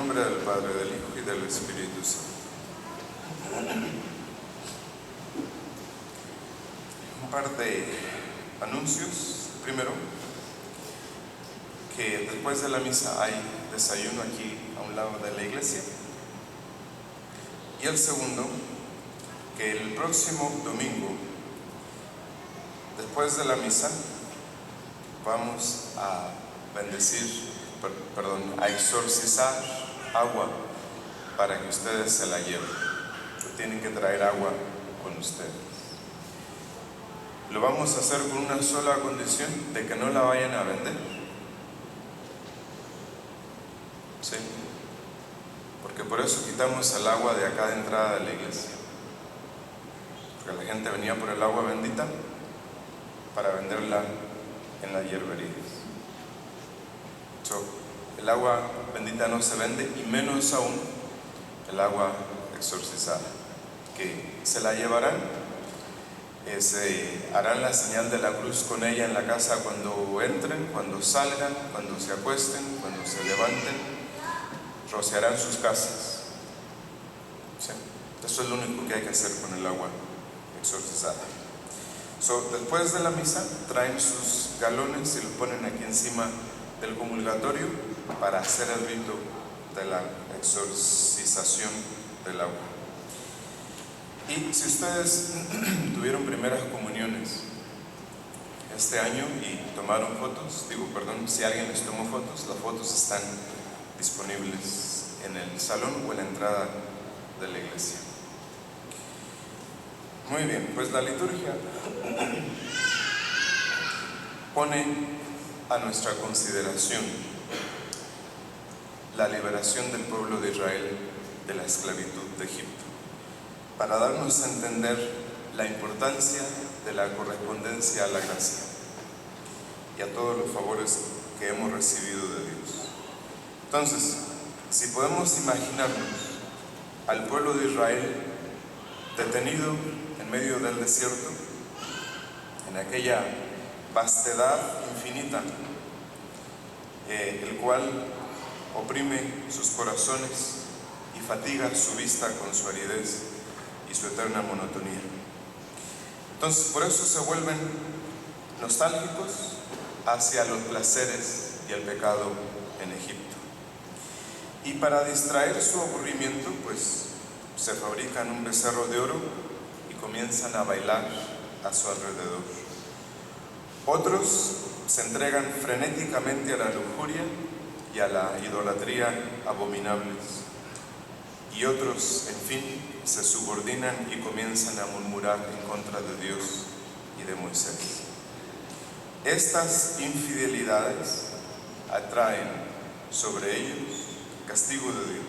nombre del Padre, del Hijo y del Espíritu Santo. Un par de anuncios. Primero, que después de la misa hay desayuno aquí a un lado de la iglesia. Y el segundo, que el próximo domingo, después de la misa, vamos a a exorcizar agua para que ustedes se la lleven. Tienen que traer agua con ustedes. Lo vamos a hacer con una sola condición, de que no la vayan a vender. ¿Sí? Porque por eso quitamos el agua de acá de entrada de la iglesia. Porque la gente venía por el agua bendita para venderla en las hierberías. El agua bendita no se vende, y menos aún el agua exorcizada, que se la llevarán, se harán la señal de la cruz con ella en la casa cuando entren, cuando salgan, cuando se acuesten, cuando se levanten, rociarán sus casas. ¿Sí? Eso es lo único que hay que hacer con el agua exorcizada. Después de la misa traen sus galones y los ponen aquí encima del comulgatorio para hacer el rito de la exorcización del agua. Y si ustedes tuvieron primeras comuniones este año y tomaron fotos, si alguien les tomó fotos, las fotos están disponibles en el salón o en la entrada de la iglesia. Muy bien, pues la liturgia pone a nuestra consideración la liberación del pueblo de Israel de la esclavitud de Egipto, para darnos a entender la importancia de la correspondencia a la gracia y a todos los favores que hemos recibido de Dios. Entonces, si podemos imaginarnos al pueblo de Israel detenido en medio del desierto, en aquella vastedad infinita, el cual oprime sus corazones y fatiga su vista con su aridez y su eterna monotonía. Entonces, por eso se vuelven nostálgicos hacia los placeres y el pecado en Egipto. Y para distraer su aburrimiento, pues se fabrican un becerro de oro y comienzan a bailar a su alrededor. Otros se entregan frenéticamente a la lujuria y a la idolatría abominables. Y otros, en fin, se subordinan y comienzan a murmurar en contra de Dios y de Moisés. Estas infidelidades atraen sobre ellos el castigo de Dios.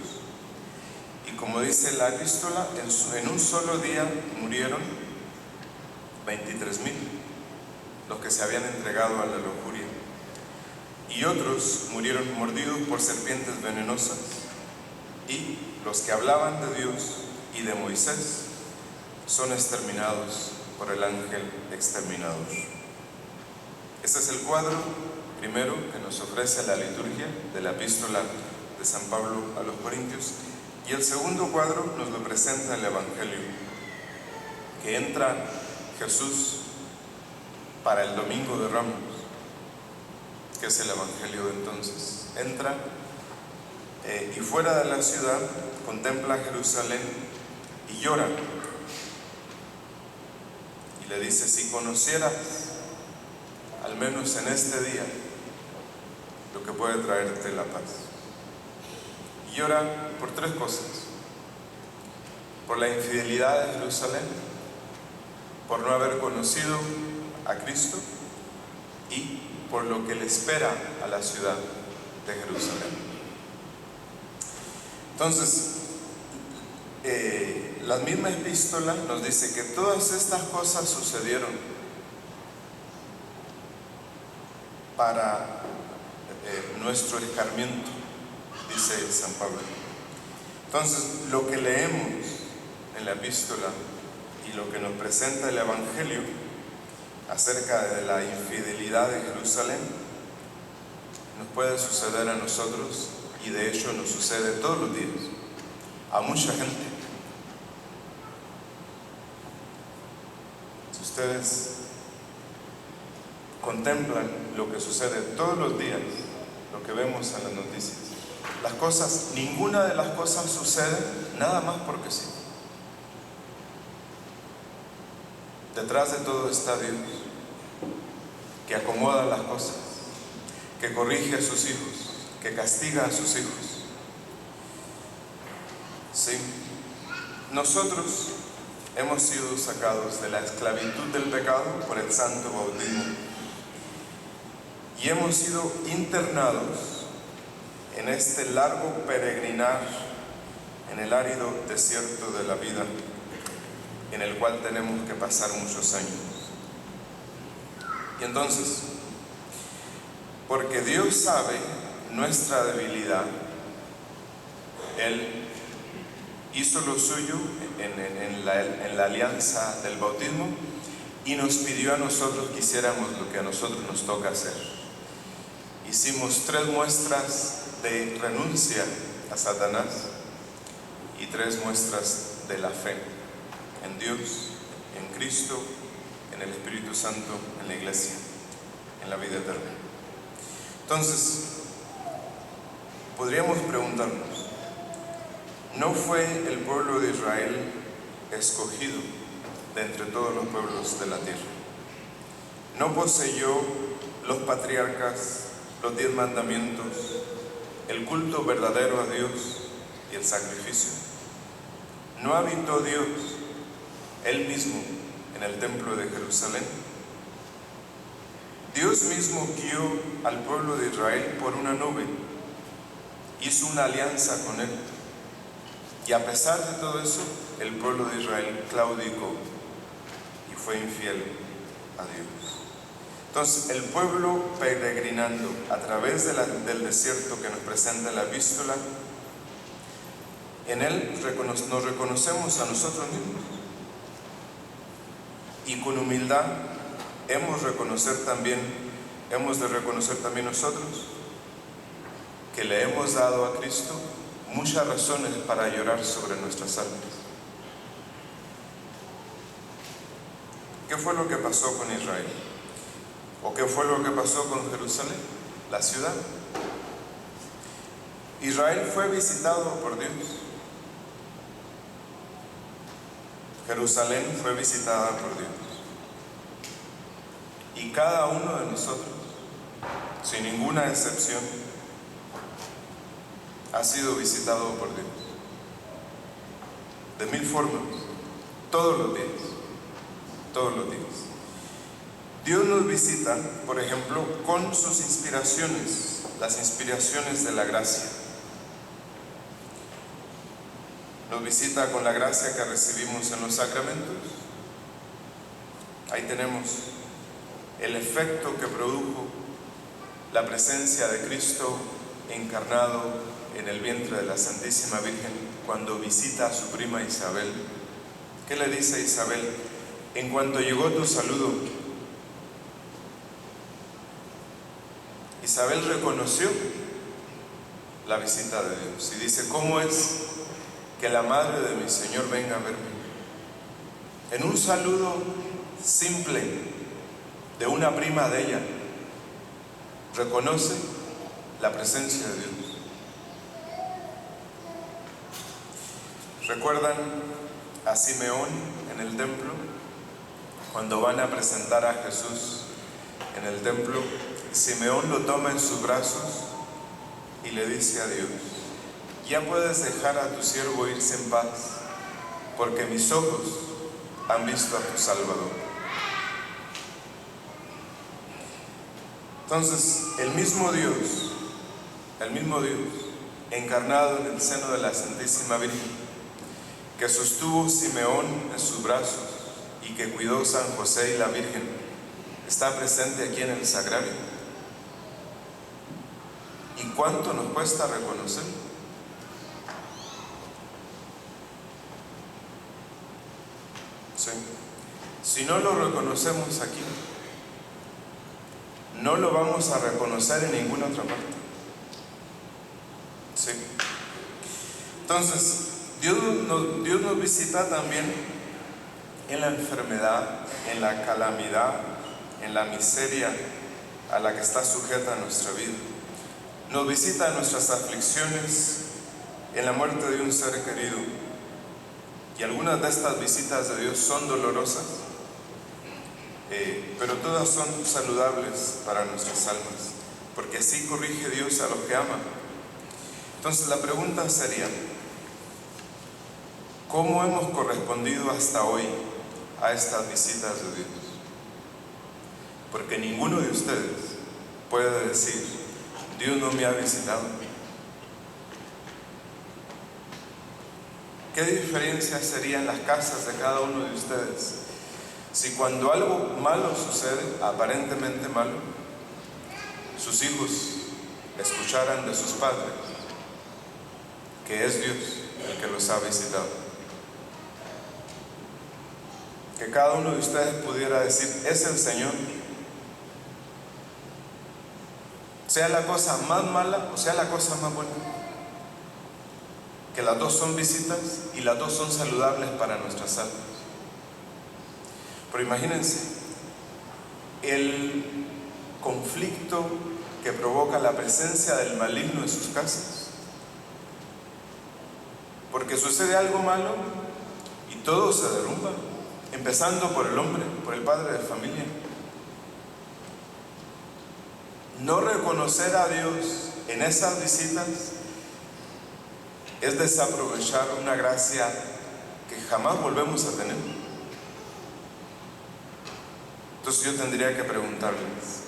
Y como dice la epístola, en un solo día murieron 23,000, los que se habían entregado a la lujuria. Y otros murieron mordidos por serpientes venenosas, y los que hablaban de Dios y de Moisés son exterminados por el ángel exterminador. Este es el cuadro primero que nos ofrece la liturgia de la epístola de San Pablo a los Corintios, y el segundo cuadro nos lo presenta el Evangelio, que entra Jesús para el Domingo de Ramos, que es el Evangelio de entonces. Entra y fuera de la ciudad contempla Jerusalén y llora, y le dice: si conocieras al menos en este día lo que puede traerte la paz. Y llora por tres cosas: por la infidelidad de Jerusalén, por no haber conocido a Cristo, y por lo que le espera a la ciudad de Jerusalén. Entonces, la misma epístola nos dice que todas estas cosas sucedieron para nuestro escarmiento, dice San Pablo. Entonces, lo que leemos en la epístola y lo que nos presenta el Evangelio acerca de la infidelidad de Jerusalén nos puede suceder a nosotros y de hecho nos sucede todos los días, a mucha gente. Si ustedes contemplan lo que sucede todos los días, lo que vemos en las noticias, ninguna de las cosas sucede nada más porque sí. Detrás de todo está Dios, que acomoda las cosas, que corrige a sus hijos, que castiga a sus hijos. Sí, nosotros hemos sido sacados de la esclavitud del pecado por el santo bautismo y hemos sido internados en este largo peregrinar en el árido desierto de la vida, en el cual tenemos que pasar muchos años. Y entonces, porque Dios sabe nuestra debilidad, Él hizo lo suyo en la alianza del bautismo y nos pidió a nosotros que hiciéramos lo que a nosotros nos toca hacer. Hicimos 3 muestras de renuncia a Satanás y 3 muestras de la fe en Dios, en Cristo, en el Espíritu Santo, en la iglesia, en la vida eterna. Entonces, podríamos preguntarnos, ¿no fue el pueblo de Israel escogido de entre todos los pueblos de la tierra? ¿No poseyó los patriarcas los 10 mandamientos, el culto verdadero a Dios y el sacrificio? ¿No habitó Dios Él mismo en el templo de Jerusalén? Dios mismo guió al pueblo de Israel por una nube, hizo una alianza con él, y a pesar de todo eso, el pueblo de Israel claudicó y fue infiel a Dios. Entonces, el pueblo peregrinando a través del desierto que nos presenta la epístola, en él nos reconocemos a nosotros mismos. Y con humildad hemos de reconocer también nosotros que le hemos dado a Cristo muchas razones para llorar sobre nuestras almas. ¿Qué fue lo que pasó con Israel? ¿O qué fue lo que pasó con Jerusalén, la ciudad? Israel fue visitado por Dios. Jerusalén fue visitada por Dios. Y cada uno de nosotros, sin ninguna excepción, ha sido visitado por Dios. De 1000 formas, todos los días. Todos los días. Dios nos visita, por ejemplo, con sus inspiraciones, las inspiraciones de la gracia. Nos visita con la gracia que recibimos en los sacramentos. Ahí tenemos el efecto que produjo la presencia de Cristo encarnado en el vientre de la Santísima Virgen cuando visita a su prima Isabel. ¿Qué le dice a Isabel? En cuanto llegó tu saludo, Isabel reconoció la visita de Dios y dice: ¿cómo es que la madre de mi Señor venga a verme? En un saludo simple de una prima de ella, reconoce la presencia de Dios. ¿Recuerdan a Simeón en el templo? Cuando van a presentar a Jesús en el templo, Simeón lo toma en sus brazos y le dice a Dios: ya puedes dejar a tu siervo irse en paz, porque mis ojos han visto a tu Salvador. Entonces, el mismo Dios, encarnado en el seno de la Santísima Virgen, que sostuvo Simeón en sus brazos y que cuidó San José y la Virgen, está presente aquí en el sagrario. ¿Y cuánto nos cuesta reconocerlo? Sí. Si no lo reconocemos aquí, no lo vamos a reconocer en ninguna otra parte. ¿Sí? Entonces, Dios nos visita también en la enfermedad, en la calamidad, en la miseria a la que está sujeta nuestra vida. Nos visita en nuestras aflicciones, en la muerte de un ser querido. Y algunas de estas visitas de Dios son dolorosas, pero todas son saludables para nuestras almas, porque así corrige Dios a los que aman. Entonces la pregunta sería, ¿cómo hemos correspondido hasta hoy a estas visitas de Dios? Porque ninguno de ustedes puede decir, Dios no me ha visitado. ¿Qué diferencia sería en las casas de cada uno de ustedes si cuando algo malo sucede, aparentemente malo, sus hijos escucharan de sus padres que es Dios el que los ha visitado? Que cada uno de ustedes pudiera decir, es el Señor. Sea la cosa más mala o sea la cosa más buena, que las dos son visitas y las dos son saludables para nuestras almas. Pero imagínense el conflicto que provoca la presencia del maligno en sus casas, porque sucede algo malo y todo se derrumba, empezando por el hombre, por el padre de familia. No reconocer a Dios en esas visitas es desaprovechar una gracia que jamás volvemos a tener. Entonces yo tendría que preguntarles,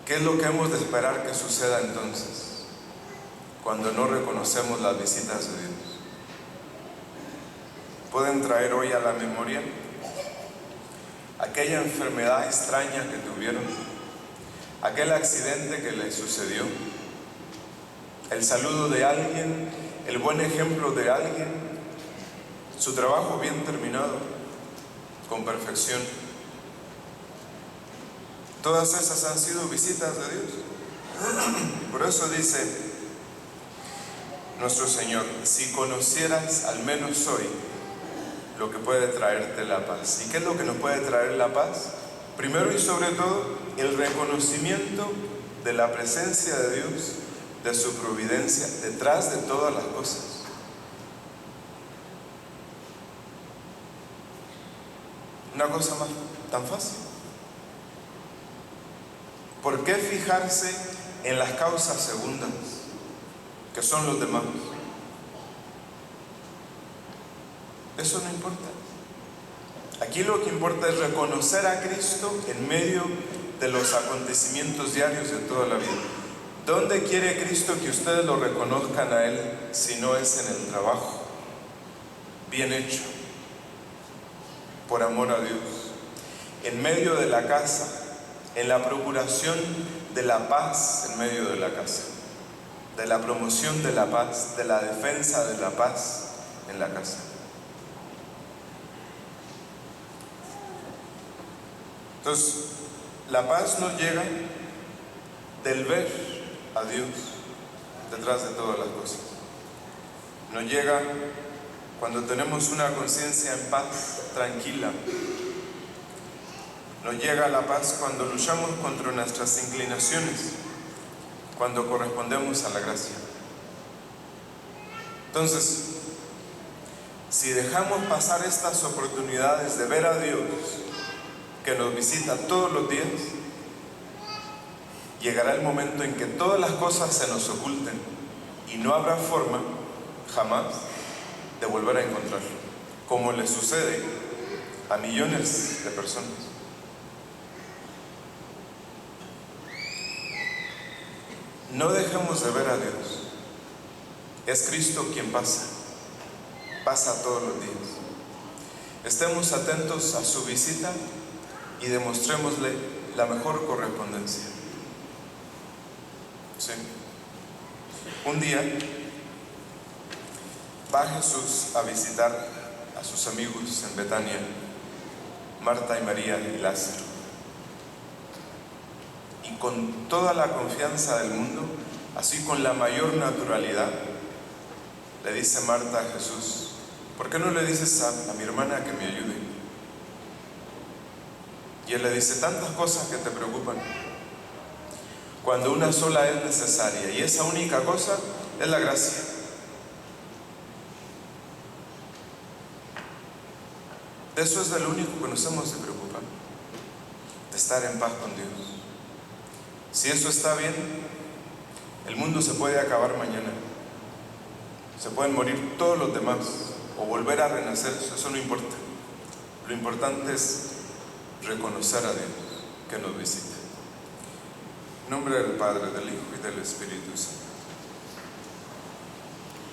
¿qué es lo que hemos de esperar que suceda entonces cuando no reconocemos las visitas de Dios? ¿Pueden traer hoy a la memoria aquella enfermedad extraña que tuvieron, aquel accidente que les sucedió, el saludo de alguien, el buen ejemplo de alguien, su trabajo bien terminado, con perfección? Todas esas han sido visitas de Dios. Por eso dice nuestro Señor, si conocieras al menos hoy lo que puede traerte la paz. ¿Y qué es lo que nos puede traer la paz? Primero y sobre todo, el reconocimiento de la presencia de Dios, de su providencia detrás de todas las cosas. Una cosa más tan fácil. ¿Por qué fijarse en las causas segundas, que son los demás? Eso no importa. Aquí lo que importa es reconocer a Cristo en medio de los acontecimientos diarios de toda la vida. ¿Dónde quiere Cristo que ustedes lo reconozcan a Él si no es en el trabajo? Bien hecho, por amor a Dios. En medio de la casa, en la procuración de la paz en medio de la casa, de la promoción de la paz, de la defensa de la paz en la casa. Entonces, la paz nos llega del ver a Dios detrás de todas las cosas. Nos llega cuando tenemos una conciencia en paz, tranquila. Nos llega la paz cuando luchamos contra nuestras inclinaciones, cuando correspondemos a la gracia. Entonces, si dejamos pasar estas oportunidades de ver a Dios, que nos visita todos los días, llegará el momento en que todas las cosas se nos oculten y no habrá forma, jamás, de volver a encontrarlo, como le sucede a millones de personas. No dejemos de ver a Dios. Es Cristo quien pasa todos los días. Estemos atentos a su visita y demostrémosle la mejor correspondencia. Sí. Un día va Jesús a visitar a sus amigos en Betania, Marta y María y Lázaro. Y con toda la confianza del mundo Así, con la mayor naturalidad, le dice Marta a Jesús: ¿por qué no le dices a mi hermana que me ayude? Y él le dice: tantas cosas que te preocupan, cuando una sola es necesaria, y esa única cosa es la gracia. De eso es de lo único que nos hemos de preocupar, de estar en paz con Dios. Si eso está bien, el mundo se puede acabar mañana, se pueden morir todos los demás o volver a renacer, eso no importa. Lo importante es reconocer a Dios que nos visita. En nombre del Padre, del Hijo y del Espíritu Santo.